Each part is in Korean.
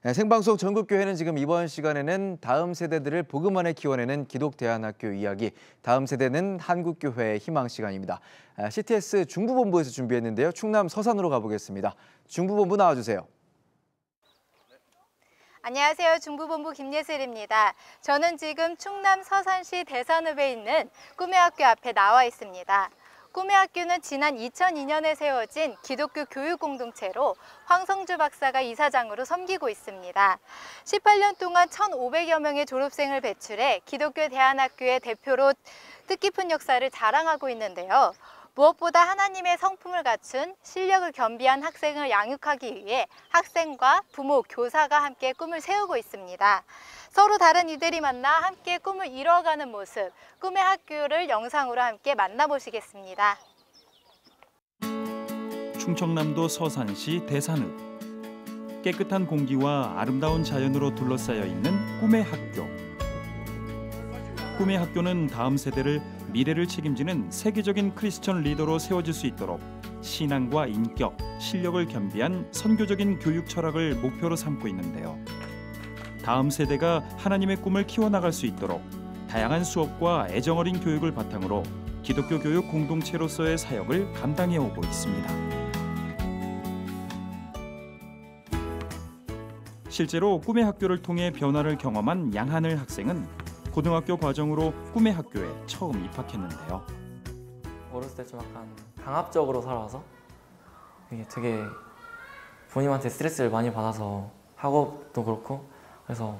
네, 생방송 전국교회는 지금 이번 시간에는 다음 세대들을 복음 안에 키워내는 기독대안학교 이야기, 다음 세대는 한국교회의 희망 시간입니다. CTS 중부본부에서 준비했는데요. 충남 서산으로 가보겠습니다. 중부본부 나와주세요. 안녕하세요. 중부본부 김예슬입니다. 저는 지금 충남 서산시 대산읍에 있는 꿈의 학교 앞에 나와 있습니다. 꿈의 학교는 지난 2002년에 세워진 기독교 교육공동체로 황성주 박사가 이사장으로 섬기고 있습니다. 18년 동안 1,500여 명의 졸업생을 배출해 기독교 대안학교의 대표로 뜻깊은 역사를 자랑하고 있는데요. 무엇보다 하나님의 성품을 갖춘 실력을 겸비한 학생을 양육하기 위해 학생과 부모, 교사가 함께 꿈을 세우고 있습니다. 서로 다른 이들이 만나 함께 꿈을 이뤄가는 모습, 꿈의 학교를 영상으로 함께 만나보시겠습니다. 충청남도 서산시 대산읍. 깨끗한 공기와 아름다운 자연으로 둘러싸여 있는 꿈의 학교. 꿈의 학교는 다음 세대를 미래를 책임지는 세계적인 크리스천 리더로 세워질 수 있도록 신앙과 인격, 실력을 겸비한 선교적인 교육 철학을 목표로 삼고 있는데요. 다음 세대가 하나님의 꿈을 키워나갈 수 있도록 다양한 수업과 애정어린 교육을 바탕으로 기독교 교육 공동체로서의 사역을 감당해 오고 있습니다. 실제로 꿈의 학교를 통해 변화를 경험한 양하늘 학생은 고등학교 과정으로 꿈의 학교에 처음 입학했는데요. 어렸을 때 좀 약간 강압적으로 살아서 이게 되게 부모님한테 스트레스를 많이 받아서 학업도 그렇고 그래서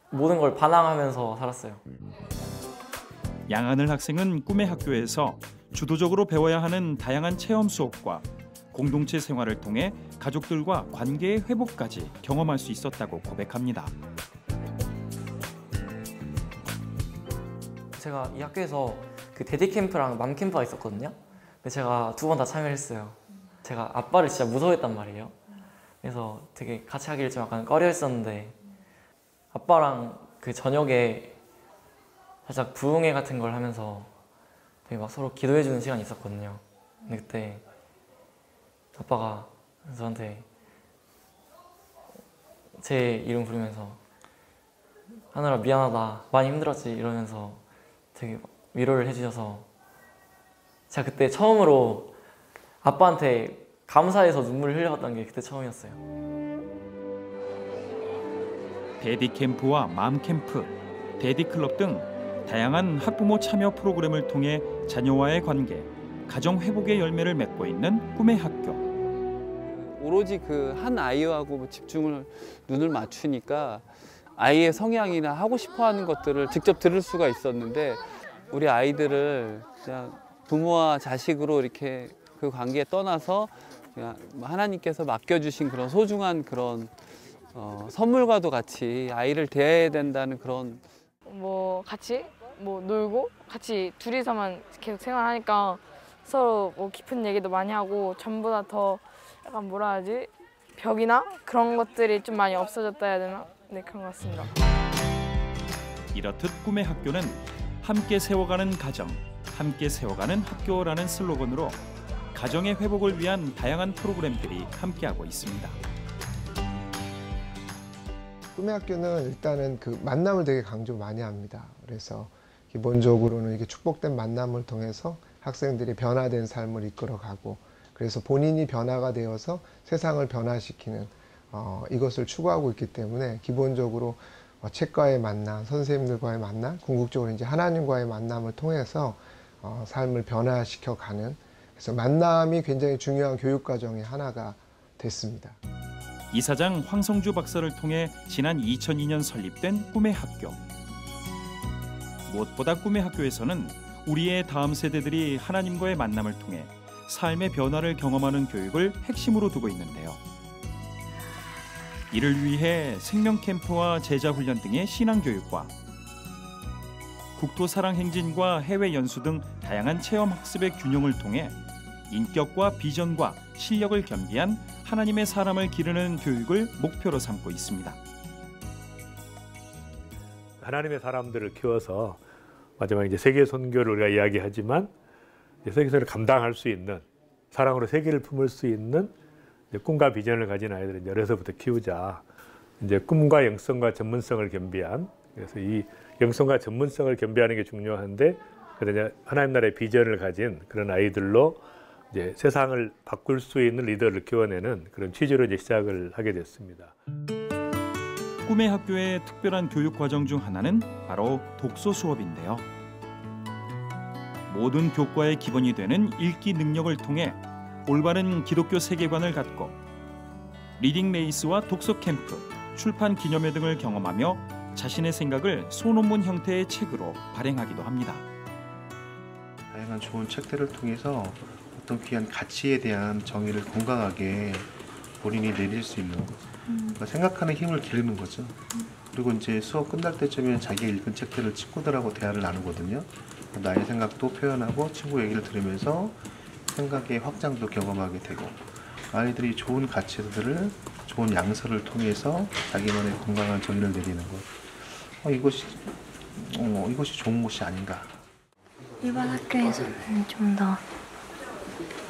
모든 걸 반항하면서 살았어요. 양하늘 학생은 꿈의 학교에서 주도적으로 배워야 하는 다양한 체험 수업과 공동체 생활을 통해 가족들과 관계의 회복까지 경험할 수 있었다고 고백합니다. 제가 이 학교에서 그 데디 캠프랑 맘 캠프가 있었거든요. 근데 제가 2번 다 참여를 했어요. 제가 아빠를 진짜 무서워했단 말이에요. 그래서 되게 같이 하기를 좀 약간 꺼려 했었는데 아빠랑 그 저녁에 살짝 부흥회 같은 걸 하면서 되게 막 서로 기도해주는 시간이 있었거든요. 근데 그때 아빠가 저한테 제 이름 부르면서 하늘아 미안하다, 많이 힘들었지 이러면서 되게 위로를 해주셔서 제가 그때 처음으로 아빠한테 감사해서 눈물을 흘려봤던 게 그때 처음이었어요. 데디 캠프와 맘 캠프, 데디 클럽 등 다양한 학부모 참여 프로그램을 통해 자녀와의 관계, 가정 회복의 열매를 맺고 있는 꿈의 학교. 오로지 그 한 아이하고 집중을 눈을 맞추니까 아이의 성향이나 하고 싶어하는 것들을 직접 들을 수가 있었는데 우리 아이들을 그냥 부모와 자식으로 이렇게 그 관계에 떠나서 그냥 하나님께서 맡겨주신 그런 소중한 그런 선물과도 같이 아이를 대해야 된다는 그런 같이 놀고 같이 둘이서만 계속 생활하니까 서로 깊은 얘기도 많이 하고 전보다 더 약간 뭐라 하지? 벽이나 그런 것들이 좀 많이 없어졌다 해야 되나? 네, 그런 것 같습니다. 이렇듯 꿈의 학교는 함께 세워가는 가정, 함께 세워가는 학교라는 슬로건으로 가정의 회복을 위한 다양한 프로그램들이 함께하고 있습니다. 꿈의 학교는 일단은 그 만남을 되게 강조 많이 합니다. 그래서 기본적으로는 이게 축복된 만남을 통해서 학생들이 변화된 삶을 이끌어가고 그래서 본인이 변화가 되어서 세상을 변화시키는 이것을 추구하고 있기 때문에 기본적으로 책과의 만남, 선생님들과의 만남, 궁극적으로 이제 하나님과의 만남을 통해서 삶을 변화시켜가는 그래서 만남이 굉장히 중요한 교육 과정의 하나가 됐습니다. 이사장 황성주 박사를 통해 지난 2002년 설립된 꿈의 학교. 무엇보다 꿈의 학교에서는 우리의 다음 세대들이 하나님과의 만남을 통해 삶의 변화를 경험하는 교육을 핵심으로 두고 있는데요. 이를 위해 생명 캠프와 제자 훈련 등의 신앙 교육과 국토 사랑 행진과 해외 연수 등 다양한 체험 학습의 균형을 통해 인격과 비전과 실력을 겸비한 하나님의 사람을 기르는 교육을 목표로 삼고 있습니다. 하나님의 사람들을 키워서 마지막에 이제 세계 선교를 우리가 이야기하지만 세계 선교를 감당할 수 있는 사랑으로 세계를 품을 수 있는 이제 꿈과 비전을 가진 아이들을 어려서부터 키우자. 이제 꿈과 영성과 전문성을 겸비한, 그래서 이 영성과 전문성을 겸비하는 게 중요한데, 그러냐 하나님 나라의 비전을 가진 그런 아이들로 이제 세상을 바꿀 수 있는 리더를 키워내는 그런 취지로 이제 시작을 하게 됐습니다. 꿈의 학교의 특별한 교육 과정 중 하나는 바로 독서 수업인데요. 모든 교과의 기본이 되는 읽기 능력을 통해 올바른 기독교 세계관을 갖고 리딩 레이스와 독서 캠프, 출판 기념회 등을 경험하며 자신의 생각을 소논문 형태의 책으로 발행하기도 합니다. 다양한 좋은 책들을 통해서 어떤 귀한 가치에 대한 정의를 건강하게 본인이 내릴 수 있는, 그러니까 생각하는 힘을 기르는 거죠. 그리고 이제 수업 끝날 때쯤에 자기가 읽은 책들을 친구들하고 대화를 나누거든요. 나의 생각도 표현하고 친구 얘기를 들으면서 생각의 확장도 경험하게 되고, 아이들이 좋은 가치들을, 좋은 양서를 통해서 자기만의 건강한 정의를 내리는 것. 이것이 좋은 곳이 아닌가. 일반 학교에서는 좀 더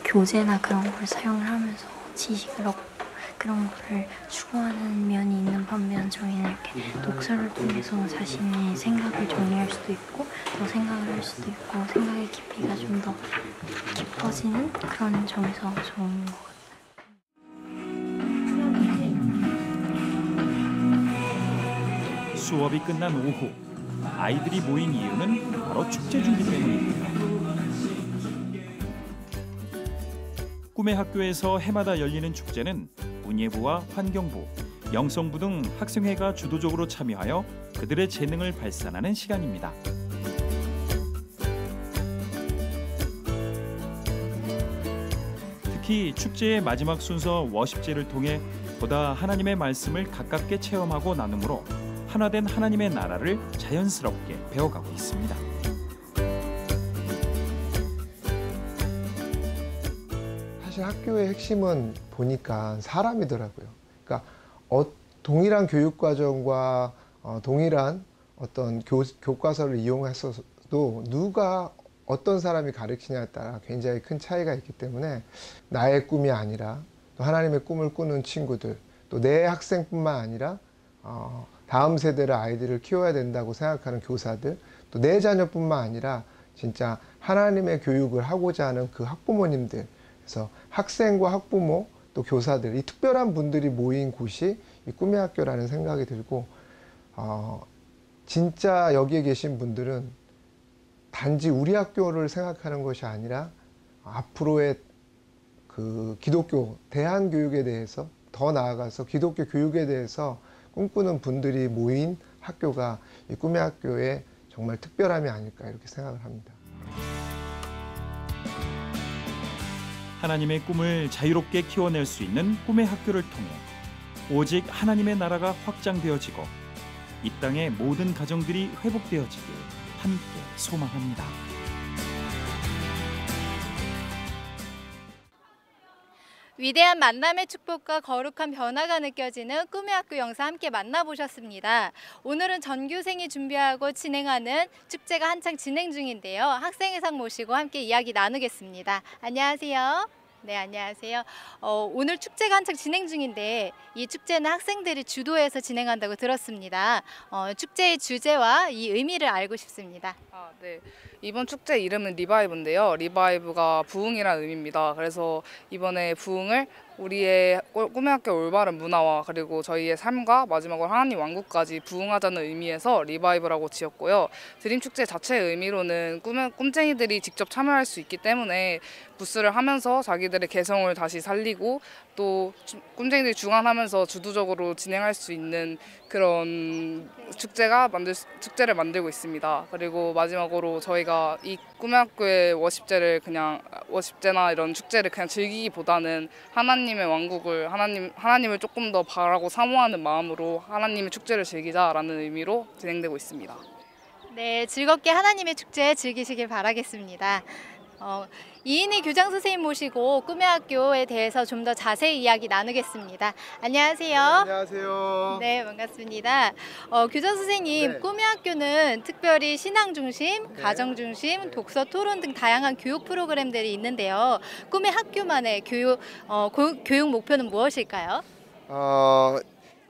교재나 그런 걸 사용을 하면서 지식을 얻고 그런 거를 추구하는 면이 있는 반면, 저희는 이렇게 독서를 통해서 자신의 생각을 정리할 수도 있고 더 생각을 할 수도 있고 생각의 깊이가 좀 더 깊어지는 그런 점에서 좋은 것 같아요. 수업이 끝난 오후, 아이들이 모인 이유는 바로 축제 준비 때문입니다. 꿈의 학교에서 해마다 열리는 축제는 문예부와 환경부, 영성부 등 학생회가 주도적으로 참여하여 그들의 재능을 발산하는 시간입니다. 특히 축제의 마지막 순서 워십제를 통해 보다 하나님의 말씀을 가깝게 체험하고 나눔으로 하나된 하나님의 나라를 자연스럽게 배워가고 있습니다. 사실 학교의 핵심은 보니까 사람이더라고요. 그러니까 동일한 교육 과정과 동일한 어떤 교과서를 이용했어도 누가 어떤 사람이 가르치냐에 따라 굉장히 큰 차이가 있기 때문에 나의 꿈이 아니라 또 하나님의 꿈을 꾸는 친구들, 또 내 학생뿐만 아니라 다음 세대의 아이들을 키워야 된다고 생각하는 교사들, 또 내 자녀뿐만 아니라 진짜 하나님의 교육을 하고자 하는 그 학부모님들, 그래서 학생과 학부모 또 교사들, 이 특별한 분들이 모인 곳이 이 꿈의 학교라는 생각이 들고, 진짜 여기에 계신 분들은 단지 우리 학교를 생각하는 것이 아니라 앞으로의 그 기독교 대한교육에 대해서, 더 나아가서 기독교 교육에 대해서 꿈꾸는 분들이 모인 학교가 이 꿈의 학교의 정말 특별함이 아닐까, 이렇게 생각을 합니다. 하나님의 꿈을 자유롭게 키워낼 수 있는 꿈의 학교를 통해 오직 하나님의 나라가 확장되어지고 이 땅의 모든 가정들이 회복되어지길 함께 소망합니다. 위대한 만남의 축복과 거룩한 변화가 느껴지는 꿈의 학교 영상 함께 만나보셨습니다. 오늘은 전교생이 준비하고 진행하는 축제가 한창 진행 중인데요. 학생회장 모시고 함께 이야기 나누겠습니다. 안녕하세요. 네, 안녕하세요. 오늘 축제가 한창 진행 중인데 이 축제는 학생들이 주도해서 진행한다고 들었습니다. 축제의 주제와 이 의미를 알고 싶습니다. 네. 이번 축제 이름은 리바이브인데요. 리바이브가 부흥이라는 의미입니다. 그래서 이번에 부흥을 우리의 꿈의 학교 올바른 문화와 그리고 저희의 삶과 마지막으로 하나님 왕국까지 부흥하자는 의미에서 리바이브라고 지었고요. 드림 축제 자체의 의미로는 꿈쟁이들이 직접 참여할 수 있기 때문에 부스를 하면서 자기들의 개성을 다시 살리고 또 꿈쟁이들이 주관하면서 주도적으로 진행할 수 있는 그런 축제를 만들고 있습니다. 그리고 마지막으로 저희가 이 꿈의 학교의 워십제나 이런 축제를 그냥 즐기기보다는 하나님의 왕국을 하나님을 조금 더 바라고 사모하는 마음으로 하나님의 축제를 즐기자라는 의미로 진행되고 있습니다. 네, 즐겁게 하나님의 축제 즐기시길 바라겠습니다. 이인희 교장 선생님 모시고 꿈의 학교에 대해서 좀 더 자세히 이야기 나누겠습니다. 안녕하세요. 안녕하세요. 네, 반갑습니다. 교장 선생님, 네. 꿈의 학교는 특별히 신앙 중심, 네. 가정 중심, 독서, 토론 등 다양한 교육 프로그램들이 있는데요. 꿈의 학교만의 교육 목표는 무엇일까요?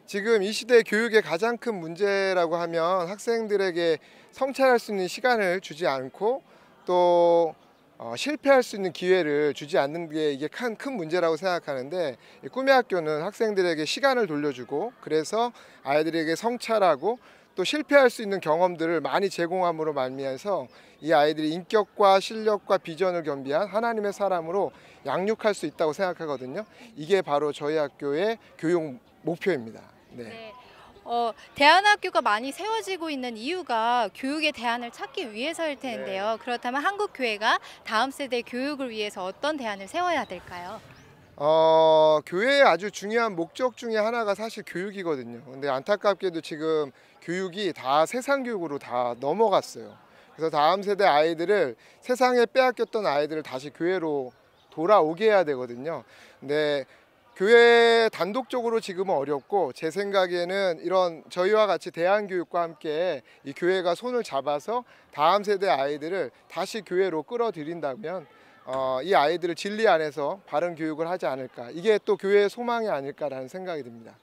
지금 이 시대 교육의 가장 큰 문제라고 하면 학생들에게 성찰할 수 있는 시간을 주지 않고 또 실패할 수 있는 기회를 주지 않는 게 이게 큰 문제라고 생각하는데, 이 꿈의 학교는 학생들에게 시간을 돌려주고 그래서 아이들에게 성찰하고 또 실패할 수 있는 경험들을 많이 제공함으로 말미암아서 이 아이들이 인격과 실력과 비전을 겸비한 하나님의 사람으로 양육할 수 있다고 생각하거든요. 이게 바로 저희 학교의 교육 목표입니다. 네. 네. 대안학교가 많이 세워지고 있는 이유가 교육의 대안을 찾기 위해서일 텐데요. 네. 그렇다면 한국교회가 다음 세대 교육을 위해서 어떤 대안을 세워야 될까요? 교회의 아주 중요한 목적 중에 하나가 사실 교육이거든요. 근데 안타깝게도 지금 교육이 다 세상 교육으로 다 넘어갔어요. 그래서 다음 세대 아이들을, 세상에 빼앗겼던 아이들을 다시 교회로 돌아오게 해야 되거든요. 근데 교회 단독적으로 지금은 어렵고, 제 생각에는 이런 저희와 같이 대안교육과 함께 이 교회가 손을 잡아서 다음 세대 아이들을 다시 교회로 끌어들인다면 이 아이들을 진리 안에서 바른 교육을 하지 않을까, 이게 또 교회의 소망이 아닐까라는 생각이 듭니다.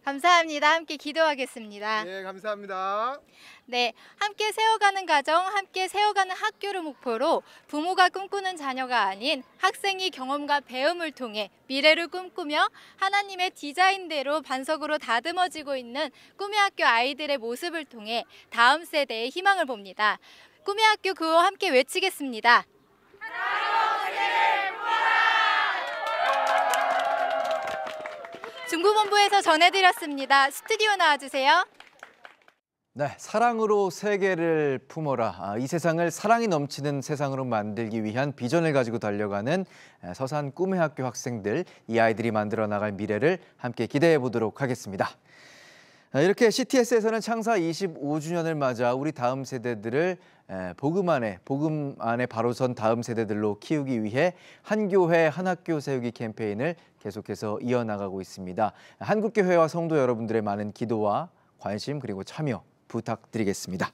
감사합니다. 함께 기도하겠습니다. 네, 감사합니다. 네, 함께 세워가는 가정, 함께 세워가는 학교를 목표로 부모가 꿈꾸는 자녀가 아닌 학생이 경험과 배움을 통해 미래를 꿈꾸며 하나님의 디자인대로 반석으로 다듬어지고 있는 꿈의 학교 아이들의 모습을 통해 다음 세대의 희망을 봅니다. 꿈의 학교 구호 함께 외치겠습니다. 중부본부에서 전해드렸습니다. 스튜디오 나와주세요. 네, 사랑으로 세계를 품어라. 이 세상을 사랑이 넘치는 세상으로 만들기 위한 비전을 가지고 달려가는 서산 꿈의 학교 학생들, 이 아이들이 만들어 나갈 미래를 함께 기대해 보도록 하겠습니다. 이렇게 CTS에서는 창사 25주년을 맞아 우리 다음 세대들을 복음 안에 바로 선 다음 세대들로 키우기 위해 한 교회 한 학교 세우기 캠페인을 계속해서 이어나가고 있습니다. 한국교회와 성도 여러분들의 많은 기도와 관심 그리고 참여 부탁드리겠습니다.